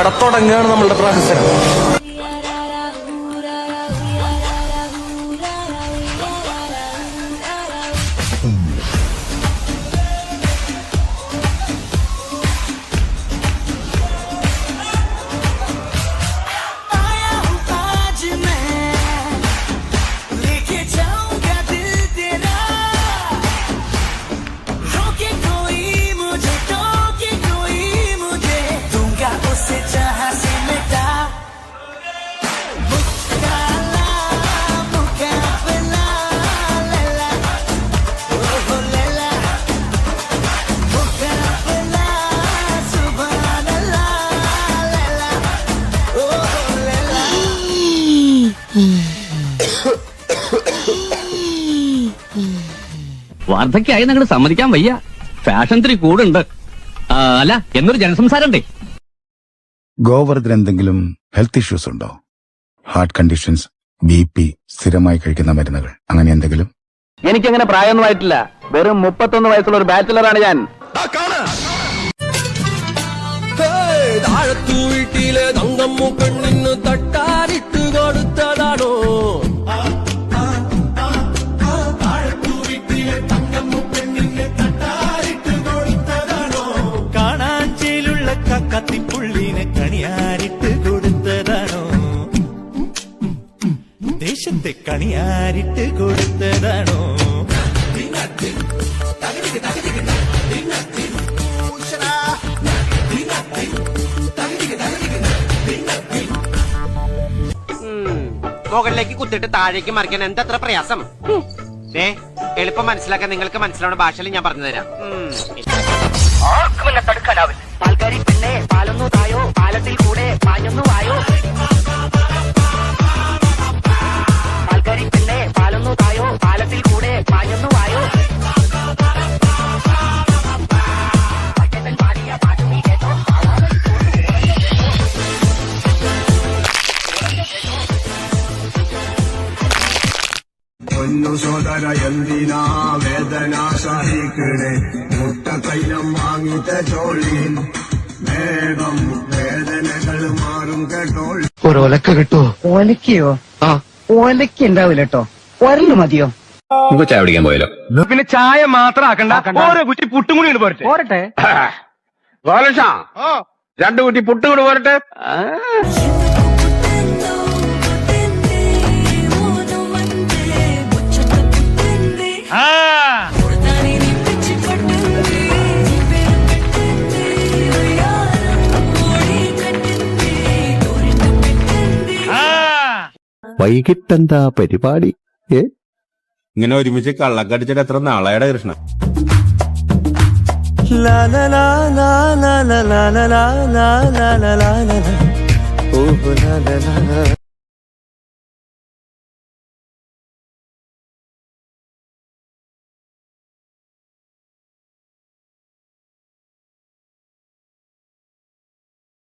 ഇവിടെ തുടങ്ങുകയാണ് നമ്മളുടെ പ്രഹസനം. വാർദ്ധക്യായി ഞങ്ങൾ സമ്മതിക്കാൻ വയ്യ. ഫാഷൻ ഇത്തിരി കൂടുണ്ട്. അല്ല എന്നൊരു ജനസംസാരണ്ടേ. ഗോവർദ്ധന് എന്തെങ്കിലും ഹെൽത്ത് ഇഷ്യൂസ് ഉണ്ടോ? ഹാർട്ട് കണ്ടീഷൻസ്, BP, സ്ഥിരമായി കഴിക്കുന്ന മരുന്നുകൾ, അങ്ങനെ എന്തെങ്കിലും? എനിക്കങ്ങനെ പ്രായമൊന്നും ആയിട്ടില്ല. വെറും 31 വയസ്സുള്ള ഒരു ബാച്ചിലറാണ് ഞാൻ. വീട്ടിലെ തങ്കമ്മു പെണ്ണിന് തട്ടാരിട്ട് കൊടുത്തതാണോ? കാണാഞ്ചേലുള്ള കത്തിപ്പുള്ളിനെ കണിയാരിട്ട് കൊടുത്തതാണോ? ദേശത്തെ കണിയാരിട്ട് കൊടുത്തതാണോ? മുകളിലേക്ക് കുത്തിട്ട് താഴേക്ക് മറിക്കാൻ എന്തത്ര പ്രയാസം? എളുപ്പം മനസ്സിലാക്കാൻ നിങ്ങൾക്ക് മനസ്സിലാവുന്ന ഭാഷയിൽ ഞാൻ പറഞ്ഞു തരാം. ആർക്കും എന്നെ തടുക്കാനാവില്ല. പാൽക്കാരി പെണ്ണെ പാലൊന്നു തായോ, പാലത്തിൽ കൂടെ പാഞ്ഞൊന്നു വായോ. പാൽക്കാരി പെണ്ണെ പാലൊന്നു തായോ, പാലത്തിൽ കൂടെ പാഞ്ഞൊന്നു വായോ. പൊന്നു സോദര എന്തിനാ വേദന സഹിക്കണേ? മുട്ടക്കൈലം വാങ്ങിച്ച ചോളിൽ വേഗം വേദനകൾ മാറും കേട്ടോൾ. ഒരൊലക്ക കിട്ടുമോ? ഒലക്കയോ? ഒലക്ക ഉണ്ടാവില്ല കേട്ടോ. ഒരല് മതിയോ? നമുക്ക് ചായ പിടിക്കാൻ പോയല്ലോ. പിന്നെ ചായ മാത്രം ആക്കണ്ട, ഓരോ കുറ്റി പുട്ടും കൂടി പോരട്ടെ. പോരട്ടെ. 2 കുറ്റി പുട്ടും കൂടി പോരട്ടെ. വൈകിട്ടെന്താ പരിപാടി? ഇങ്ങനെ ഒരുമിച്ച് കള്ളക്കടിച്ചിട്ട് എത്ര നാളായുടെ കൃഷ്ണ? ലാ ലാ ലാ ലാ ലാ ലാ ലാ ലാ ലാ ലാ ലാ ലാ ലാ. ഓ ലാ ലാ ലാ.